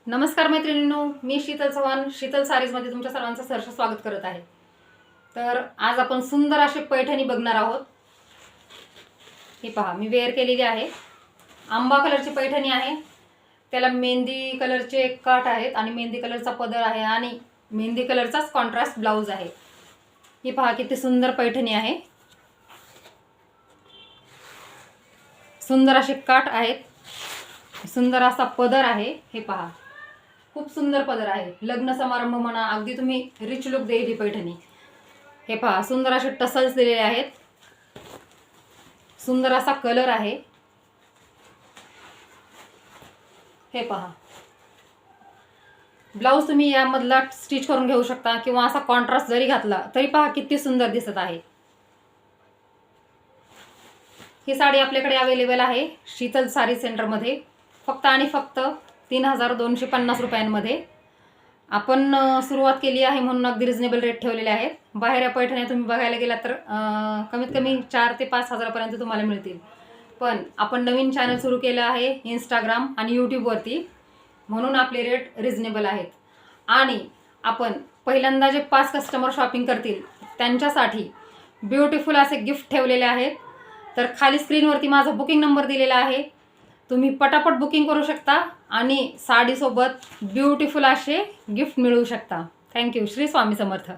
नमस्कार मैत्रिणींनो, मी शीतल चव्हाण शीतल सारीजमध्ये तुमच्या सर्वांचं सहर्ष स्वागत करत आहे। तर आज आपण सुंदर अशी पैठणी बघणार आहोत। ही पहा, मी वेअर केलेली आहे। आंबा कलरची पैठणी आहे। त्याला मेहंदी कलरचे काठ आहेत आणि मेहंदी कलरचा पदर आहे आणि मेहंदी कलरचाच कॉन्ट्रास्ट ब्लाउज आहे। ही पहा किती सुंदर पैठणी आहे। सुंदर असे काठ आहेत, सुंदर असा पदर आहे। हे पहा, खूप सुंदर पदर आहे। लग्न समारंभ म्हणा, अगदी तुम्ही रिच लुक देईल ही पैठणी। हे पहा, सुंदर असे टसल्स दिलेले आहेत। सुंदर असा कलर आहे। हे पहा, ब्लाउज तुम्ही यामधला स्टिच करून घेऊ शकता किंवा असा कॉन्ट्रास्ट जरी घातला तरी पहा किती सुंदर दिसत आहे। ही साडी आपल्याकडे अवेलेबल आहे शीतल सारी सेंटरमध्ये, फक्त आणि फक्त 3250 रुपयांमध्ये। आपण सुरुवात केली आहे म्हणून अगदी रिजनेबल रेट ठेवलेले आहेत। बाहेर या पैठण्या तुम्ही बघायला गेलात तर कमीत कमी 4 ते 5 हजारापर्यंत तुम्हाला मिळतील। पण आपण नवीन चॅनल सुरू केलं आहे इंस्टाग्राम आणि यूट्यूबवरती, म्हणून आपले रेट रिजनेबल आहेत। आणि आपण पहिल्यांदा जे 5 कस्टमर शॉपिंग करतील त्यांच्यासाठी ब्युटिफुल असे गिफ्ट ठेवलेले आहेत। तर खाली स्क्रीनवरती माझा बुकिंग नंबर दिलेला आहे, तुम्ही पटापट बुकिंग करू शकता आणि साडीसोबत ब्युटिफुल असे गिफ्ट मिळवू शकता। थँक्यू। श्री स्वामी समर्थ।